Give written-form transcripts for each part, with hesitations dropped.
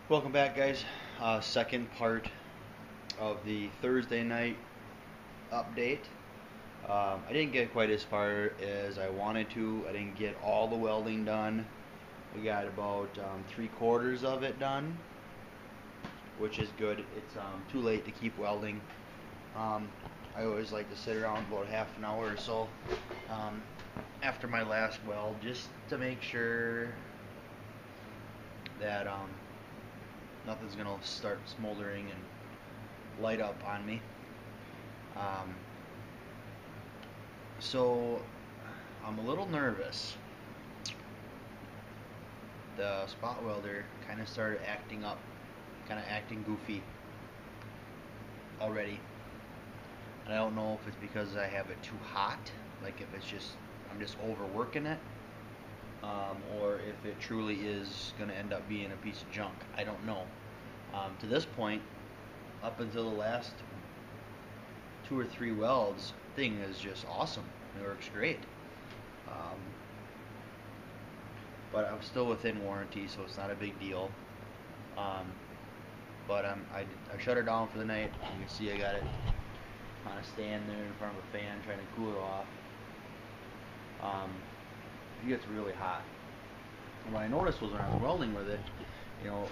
Welcome back, guys. Second part of the Thursday night update. I didn't get quite as far as I wanted to. I didn't get all the welding done. We got about three-quarters of it done, which is good. It's too late to keep welding. Um, I always like to sit around about half an hour or so um, after my last weld just to make sure that nothing's going to start smoldering and light up on me. Um, so I'm a little nervous. The spot welder kind of started acting up, kind of acting goofy already. And I don't know if it's because I have it too hot, like if it's just I'm just overworking it, or if it truly is going to end up being a piece of junk. I don't know. To this point, up until the last two or three welds, thing is just awesome. It works great. Um, but I'm still within warranty, so it's not a big deal. Um, but I shut her down for the night. You can see I got it on a stand there in front of a fan trying to cool it off. It gets really hot. And what I noticed was when I was welding with it,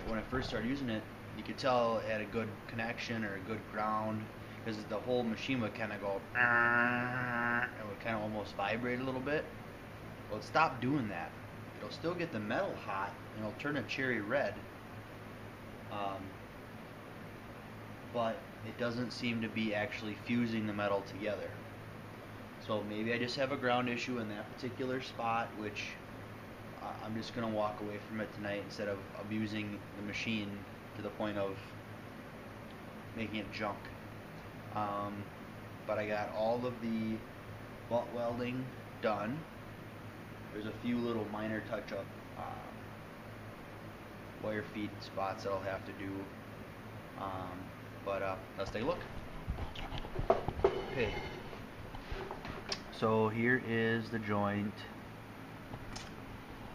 when I first started using it, you could tell it had a good connection or a good ground because the whole machine would kind of go, it would kind of almost vibrate a little bit. Well, it stopped doing that. It'll still get the metal hot and it'll turn a cherry red, um, but it doesn't seem to be actually fusing the metal together. So maybe I just have a ground issue in that particular spot, which I'm just going to walk away from it tonight instead of abusing the machine to the point of making it junk. But I got all of the butt welding done. There's a few little minor touch-up wire feed spots that I'll have to do. But let's take a look. Okay. So here is the joint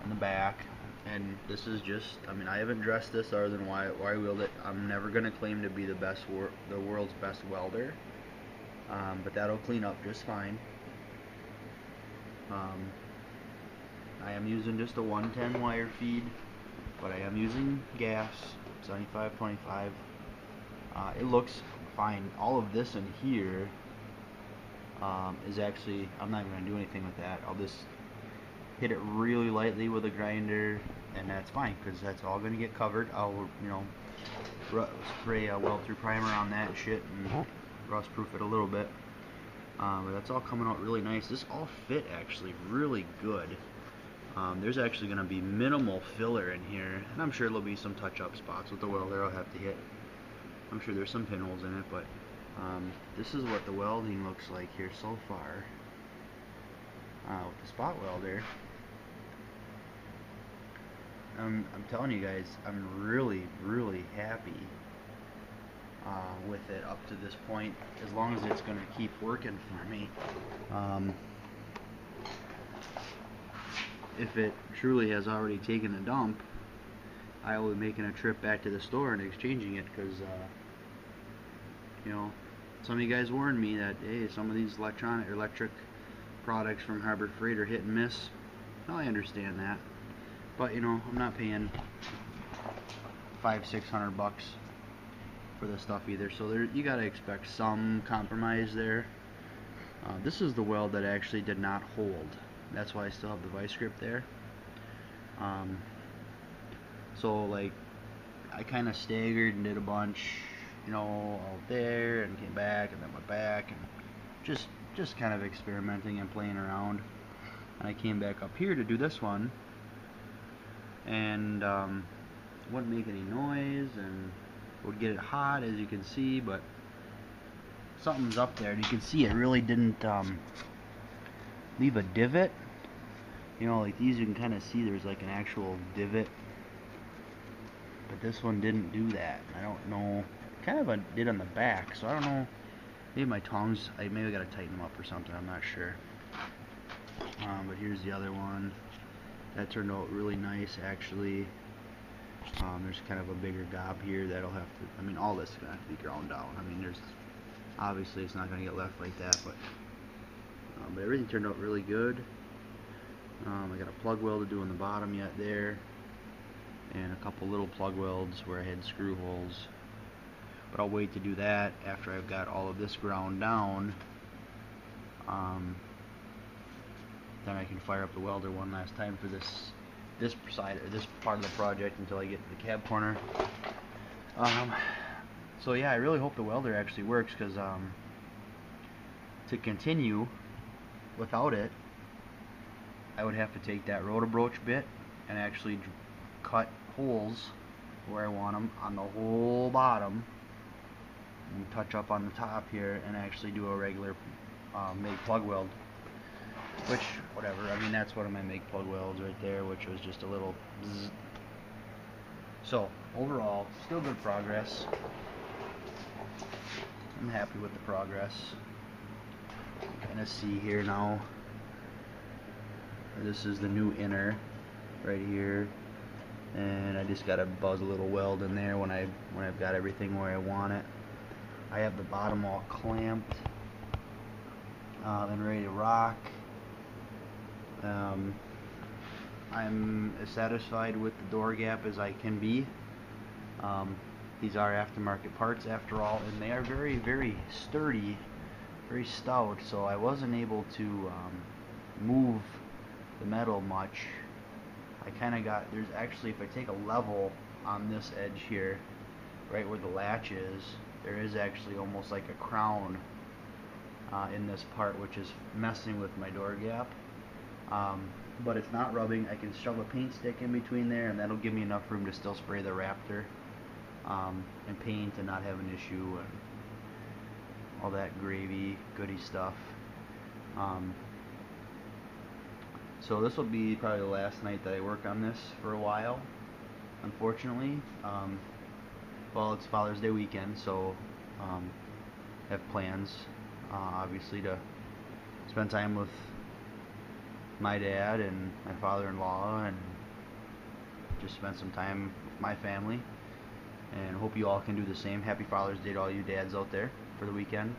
in the back, and this is just, I haven't dressed this other than why I wheeled it. I'm never going to claim to be the world's best welder, but that'll clean up just fine. I am using just a 110 wire feed, but I am using gas, 7525. It looks fine. All of this in here is actually, I'm not going to do anything with that. I'll just hit it really lightly with a grinder, and that's fine because that's all going to get covered. I'll, spray a weld-through primer on that and shit and rust-proof it a little bit. But that's all coming out really nice. This all fit actually really good. There's actually going to be minimal filler in here, and I'm sure there'll be some touch-up spots with the welder I'll have to hit. I'm sure there's some pinholes in it, but this is what the welding looks like here so far with the spot welder. I'm telling you guys, I'm really, really happy with it up to this point, as long as it's going to keep working for me. If it truly has already taken a dump, I will be making a trip back to the store and exchanging it, because some of you guys warned me that, hey, some of these electric products from Harbor Freight are hit and miss. Well, I understand that, but I'm not paying $500-600 for this stuff either, so you gotta expect some compromise there. This is the weld that actually did not hold. That's why I still have the vice grip there. So like, I kind of staggered and did a bunch, out there, and came back, and then went back, and just kind of experimenting and playing around. And I came back up here to do this one, and wouldn't make any noise, and would get it hot, as you can see, but something's up there. And you can see it really didn't leave a divot. Like these, you can kind of see there's like an actual divot, but this one didn't do that. I don't know, kind of did on the back, so I don't know, maybe my tongs, maybe I gotta tighten them up or something, I'm not sure. But here's the other one. That turned out really nice, actually. There's kind of a bigger gob here that'll have to, I mean, all this is going to have to be ground down. I mean, obviously it's not going to get left like that, but everything turned out really good. I got a plug weld to do in the bottom yet there, and a couple little plug welds where I had screw holes. But I'll wait to do that after I've got all of this ground down. Then I can fire up the welder one last time for this side or this part of the project until I get to the cab corner. So yeah, I really hope the welder actually works, because to continue without it, I would have to take that roto-broach bit and actually cut holes where I want them on the whole bottom, and touch up on the top here, and actually do a regular MIG plug weld. Which, whatever, I mean, that's one of my MIG plug welds right there, which was just a little bzz. So, overall, still good progress. I'm happy with the progress. Kind of see here now. This is the new inner right here, and I just gotta buzz a little weld in there when I've got everything where I want it. I have the bottom all clamped and ready to rock. I'm as satisfied with the door gap as I can be. These are aftermarket parts after all, and they are very, very sturdy, very stout, so I wasn't able to move the metal much. I kind of got, there's actually, if I take a level on this edge here, right where the latch is, there is actually almost like a crown in this part, which is messing with my door gap. But it's not rubbing. I can shove a paint stick in between there, and that'll give me enough room to still spray the Raptor and paint and not have an issue and all that gravy goody stuff. So this will be probably the last night that I work on this for a while, unfortunately. Well, it's Father's Day weekend, so have plans obviously to spend time with my dad and my father-in-law, and just spend some time with my family, and hope you all can do the same. Happy Father's Day to all you dads out there for the weekend.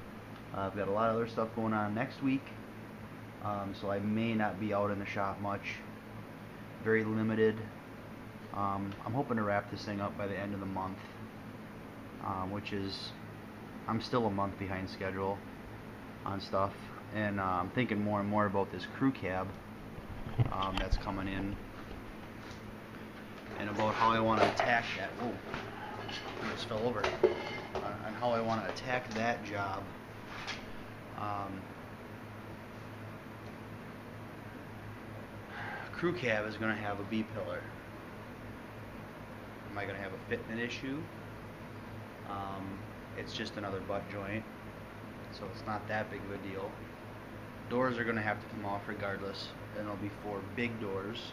I've got a lot of other stuff going on next week, so I may not be out in the shop much. Very limited. I'm hoping to wrap this thing up by the end of the month, which is, I'm still a month behind schedule on stuff, and I'm thinking more and more about this crew cab that's coming in, and about how I want to attack that. Whoa, I just fell over. And how I want to attack that job. Crew cab is going to have a B-pillar. Am I going to have a fitment issue? It's just another butt joint, so it's not that big of a deal. Doors are going to have to come off regardless, and it'll be 4 big doors,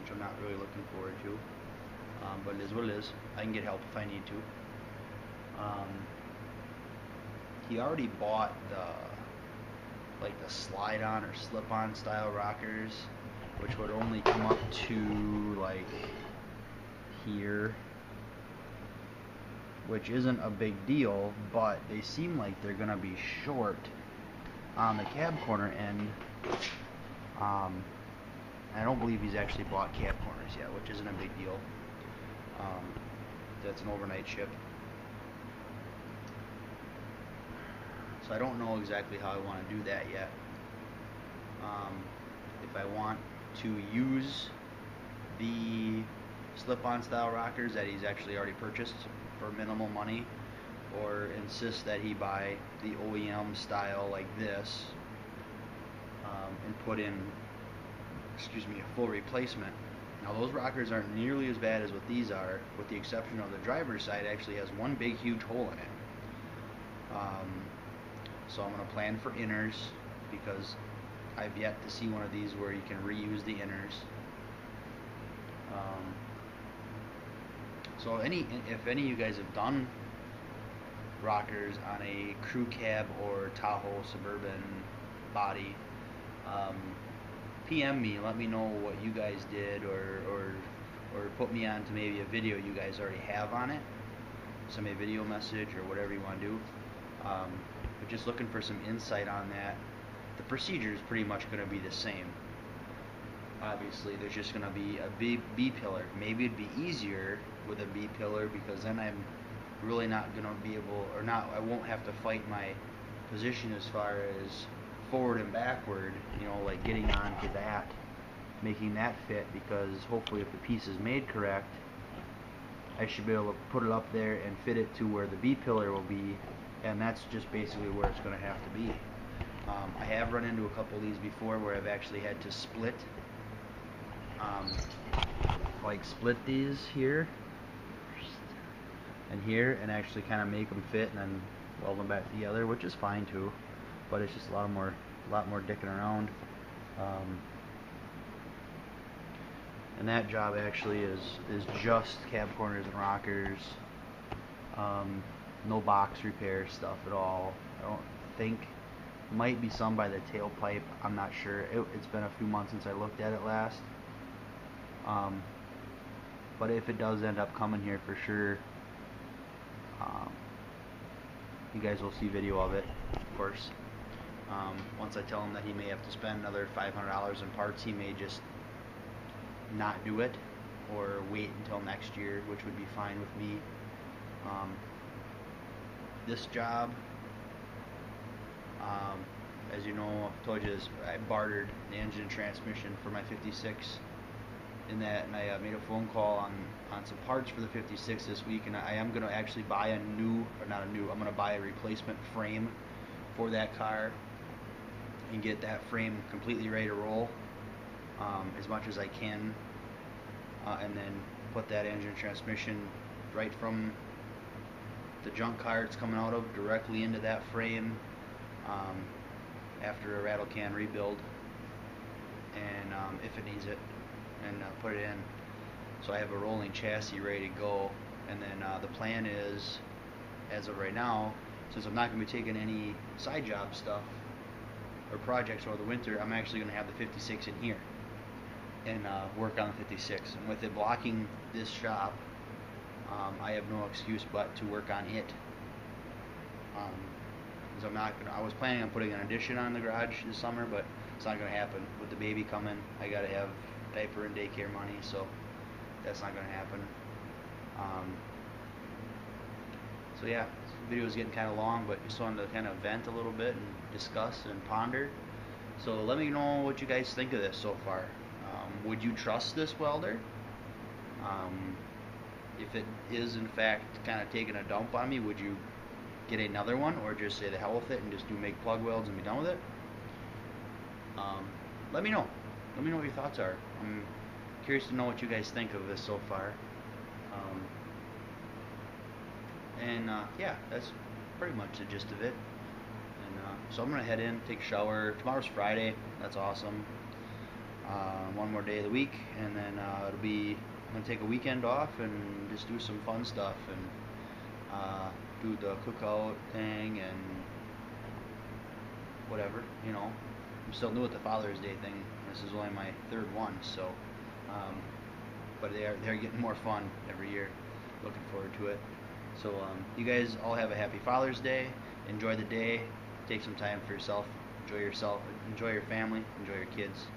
which I'm not really looking forward to, but it is what it is. I can get help if I need to. He already bought the slide-on or slip-on style rockers, which would only come up to like here, which isn't a big deal, but they seem like they're gonna be short on the cab corner end. I don't believe he's actually bought cab corners yet, which isn't a big deal. That's an overnight ship. So I don't know exactly how I want to do that yet. If I want to use the slip-on style rockers that he's actually already purchased for minimal money, or insist that he buy the OEM style like this, and put in, a full replacement. Now those rockers aren't nearly as bad as what these are, with the exception of the driver's side actually has one big huge hole in it. So I'm going to plan for inners, because I've yet to see one of these where you can reuse the inners. So if any of you guys have done rockers on a crew cab or Tahoe Suburban body, PM me, let me know what you guys did, or or put me on to maybe a video you guys already have on it. Send me a video message or whatever you want to do. But just looking for some insight on that. The procedure is pretty much going to be the same. Obviously, there's just going to be a B pillar. Maybe it'd be easier with a B pillar because then I'm really not going to be able, or not, I won't have to fight my position as far as forward and backward, you know, like getting onto that, making that fit, because hopefully if the piece is made correct, I should be able to put it up there and fit it to where the B pillar will be, and that's just basically where it's going to have to be. I have run into a couple of these before where I've actually had to split, like split these here and here, and actually kind of make them fit and then weld them back together, which is fine too, but it's just a lot more dicking around. And that job actually is just cab corners and rockers, no box repair stuff at all. I don't think, might be some by the tailpipe, I'm not sure. It's been a few months since I looked at it last. But if it does end up coming here for sure, you guys will see video of it, of course. Once I tell him that he may have to spend another $500 in parts, he may just not do it or wait until next year, which would be fine with me. This job, as you know, I've told you this, I bartered the engine and transmission for my 56 in that, and I made a phone call on some parts for the 56 this week, and I am going to actually buy I'm going to buy a replacement frame for that car and get that frame completely ready to roll as much as I can, and then put that engine and transmission right from the junk car it's coming out of directly into that frame after a rattle can rebuild, and if it needs it, and put it in. So I have a rolling chassis ready to go, and then the plan is, as of right now, since I'm not going to be taking any side job stuff or projects over the winter, I'm actually going to have the 56 in here and work on the 56. And with it blocking this shop, I have no excuse but to work on it. Because I was planning on putting an addition on the garage this summer, but it's not going to happen. With the baby coming, I got to have diaper and daycare money, so that's not going to happen. So yeah, this video is getting kind of long, but just wanted to kind of vent a little bit and discuss and ponder. So let me know what you guys think of this so far. Would you trust this welder? If it is in fact kind of taking a dump on me, would you get another one, or just say the hell with it and just do make plug welds and be done with it? Let me know. Let me know what your thoughts are. I'm curious to know what you guys think of this so far. Yeah, that's pretty much the gist of it. And so I'm gonna head in, take a shower. Tomorrow's Friday. That's awesome. One more day of the week, and then I'm gonna take a weekend off and just do some fun stuff and do the cookout thing and whatever, you know. I'm still new at the Father's Day thing. This is only my third one, so but they're getting more fun every year. Looking forward to it. So you guys all have a happy Father's Day. Enjoy the day. Take some time for yourself. Enjoy yourself. Enjoy your family. Enjoy your kids.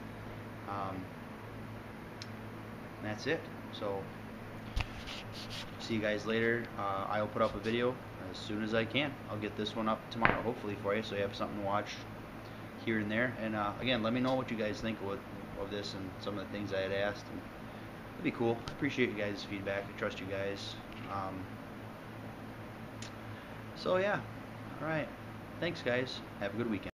That's it. So see you guys later. I'll put up a video as soon as I can. I'll get this one up tomorrow, hopefully, for you, so you have something to watch here and there. And again, let me know what you guys think of this and some of the things I had asked. And it'd be cool. I appreciate you guys' feedback. I trust you guys. So yeah. All right. Thanks, guys. Have a good weekend.